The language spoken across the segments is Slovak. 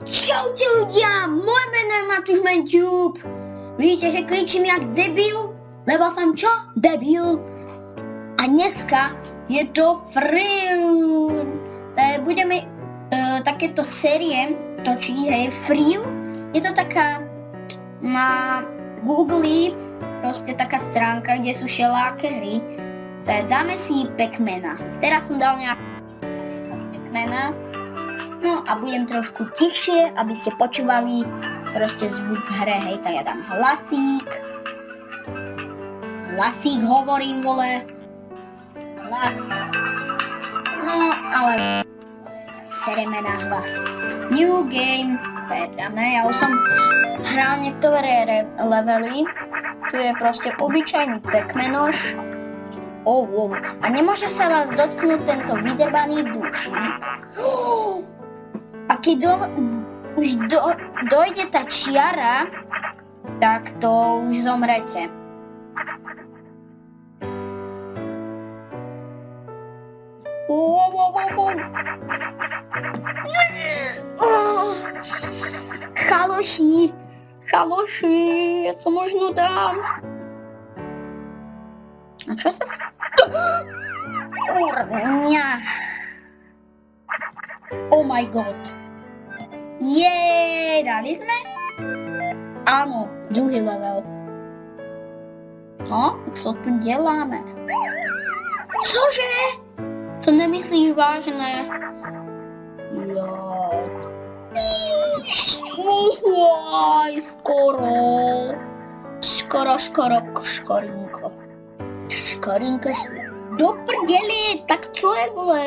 Čaute ľudia, moje meno je Matúš Mentube. Vidíte, že kričím jak debil, lebo som čo? Debil. A dneska je to free. Budeme takéto série točiť, hej, free. Je to taká na Google, proste taká stránka, kde sú všeláke hry. Dáme si Pac-Mana. Teraz som dal nejaké Pac-Mana. No a budem trošku tichšie, aby ste počúvali proste zvuk v hre, hej, tak ja dám hlasík. Hlasík hovorím, vole. Hlasík. No, ale tak sereme na hlas. New game. Dáme, ja už som hral niektoré levely. Tu je proste obyčajný Pac-Manoš. Oh. A nemôže sa vás dotknúť tento vydebaný dušník. A keď už dojde tá čiara, tak to už zomrete. Chaloši, ja to možno dám. A čo sa Kurňa. Oh my god. Dali sme? Áno, druhý level. No, co tu deláme? Cože? To nemyslíš vážne? Škorinko. Škorinko, do prdeli, tak čo je, vole?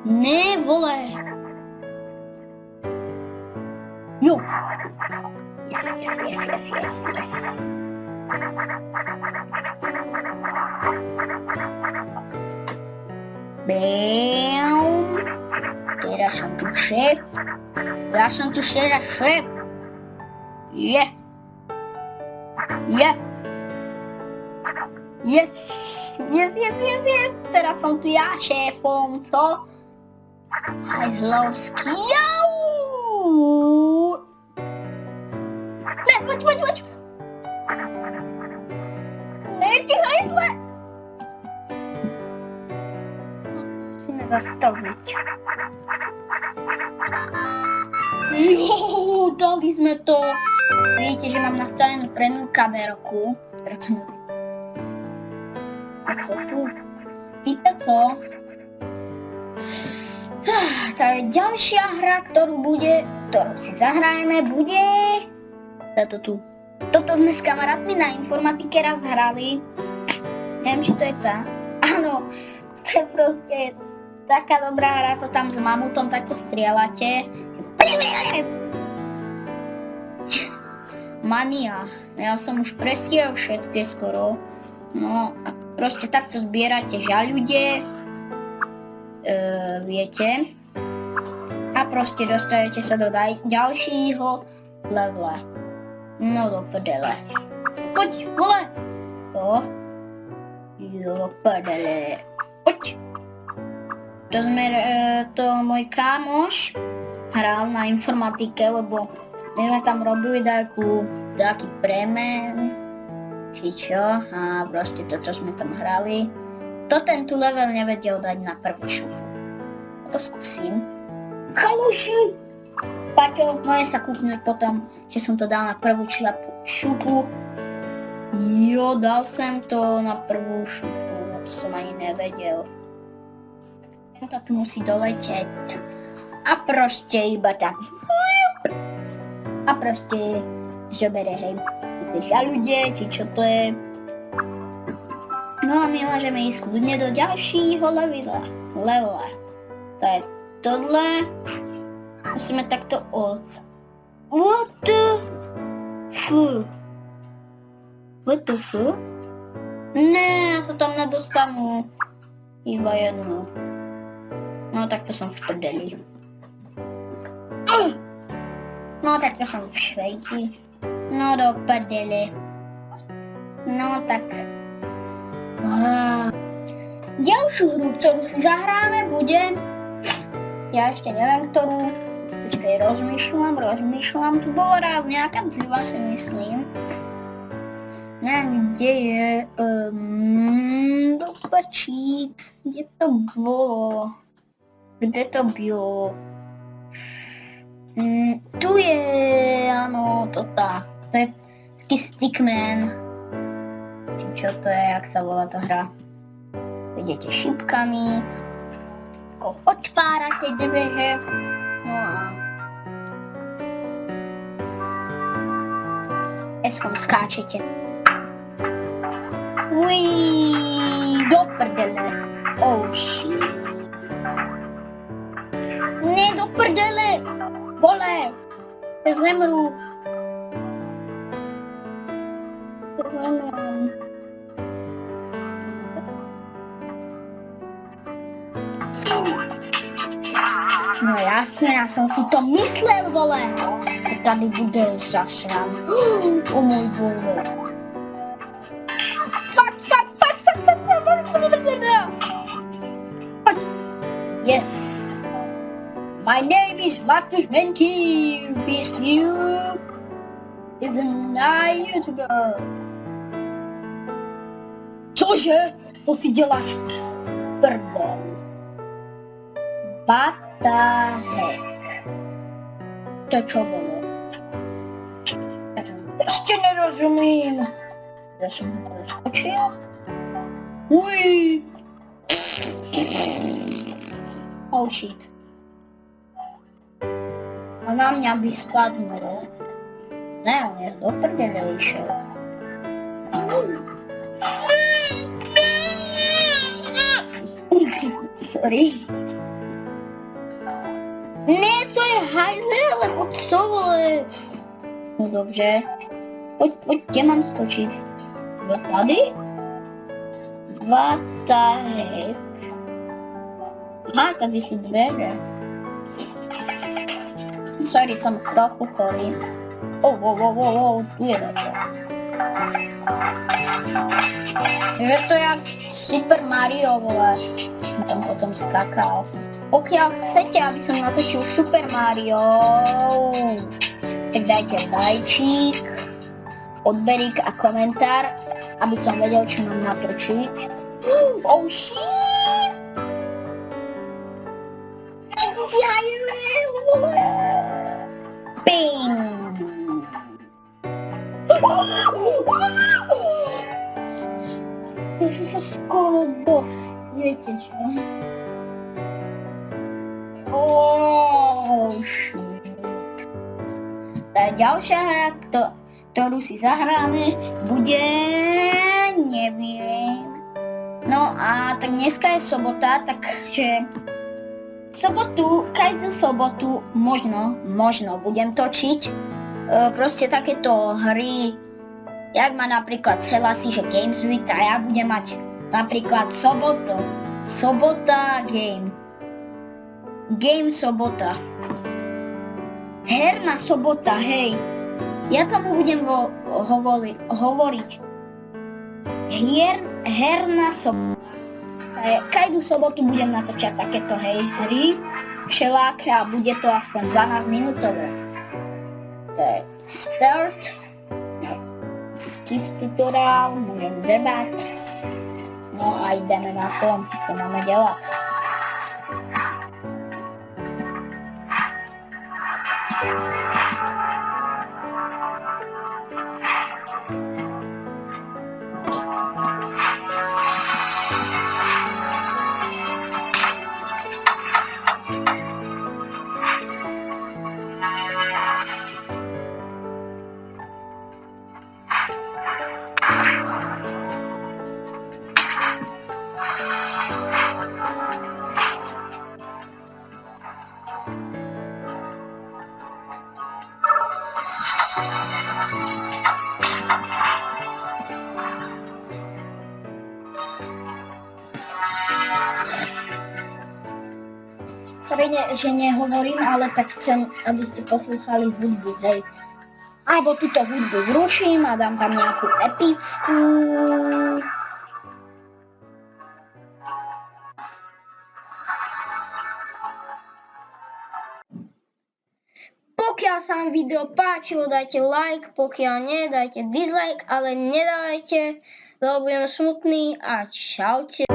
Ne, vole. Jo. Yes. Bam. Teraz som tu šéf. Ja som tu teraz šéf. Yeah. Yes. Teraz som tu ja šéfom, co? Hajzlovský. Jau. Ne, poď. Ne, ty hajzle. Musíme zastaviť. Dali sme to. Vidíte, že mám nastavenú prednú kamerku. A co tu? Víte co? Tá ďalšia hra, ktorú si zahrajeme, bude táto tu. Toto sme s kamarátmi na informatike raz hrali. Neviem, či to je tá. Áno, to je proste taká dobrá hra, to tam s mamutom takto strieľate. Mania. Ja som už prestriel všetké skoro. No a proste takto zbierate žaľude. Viete. A proste dostajete sa do ďalšího levela. No do prdele. Poď, vole! Do prdele. Poď. To môj kámoš hral na informatike, lebo my sme tam robili taký premen, či čo, a proste toto sme tam hrali. To ten tu level nevedel dať na prvú šupu. To skúsim. Chaluši! Paťo, môže sa kúknuť potom, že som to dal na prvú šupu. Jo, dal som to na prvú šupu, no to som ani nevedel. Tento tu musí doleteť. A proste iba tak. A proste žobere, hej. Žaľude, či čo to je. No a my môžeme ísť kľudne do ďalšího levela. To je tohle. Musíme takto What the fuck? Ne, ja sa tam nedostanú. Iba jedno. No tak to som v prdeli. No tak to som v švejti. No do prdele. No tak. Ďalšiu hru, ktorú si zahráme, bude... Ja ešte neviem, ktorú. Počkaj, rozmýšľam, tu bola raz nejaká dziva, si myslím. Neviem, kde je, dopačík, kde to bolo? Kde to bylo? Tu je, áno, to tak. To je taký Stickman. Či čo to je, jak sa volá tá hra? Idete šipkami, otvárate dveře, no a eskom skáčete. Do prdele. Oh shit. Ne, do prdele. Vole. Zemru. Zemrem. No jasne, ja som si to myslel, vole. Tady bude zasran. O môj bože. Yes. My name is Marcus Menti. This you is a YouTuber. Cože? To si děláš prdel. What the heck? To čo bolo? Ešte nerozumím. Ja som ho preskočil. Oh shit. A na mňa by spadnul. Ne, on je do prdele išiel. Sorry. Ne, to je hajzel, lebo co vole? No dobře. Poď, kde mám skočiť? Tady? What the heck? Aha, tady sú dveře. Sorry, som trochu chorý. Tu je dačo. Že to je jak Super Mario, vole. Som tam potom skakal. Pokiaľ chcete, aby som natočil Super Mario, tak dajte lajčík, odberík a komentár, aby som vedel, čo mám natočiť. Oh shit! Ty si hajzel, vole! Bing! Už sa skoro dosť, viete čo? Oh shit. Tá ďalšia hra, ktorú si zahráme, bude... neviem. No a tak dneska je sobota, takže každú sobotu možno budem točiť proste takéto hry, jak má napríklad Celasi, že Games Week, a ja budem mať napríklad sobota game. Game sobota. Herná sobota, hej. Ja tomu budem hovoriť. Herná sobota. Každú sobotu budem natočať takéto, hej, hry. Všeláke a bude to aspoň 12 minútové. To je start. Skip tutoriál, môžem drbať. No a ideme na to, co máme dělat. Sorry, že nehovorím, ale tak chcem, aby ste poslúchali hudbu, hej. Alebo túto hudbu zruším a dám tam nejakú epickú. Pokiaľ sa vám video páčilo, dajte like, pokiaľ nie, dajte dislike, ale nedávajte, lebo budem smutný a čaute.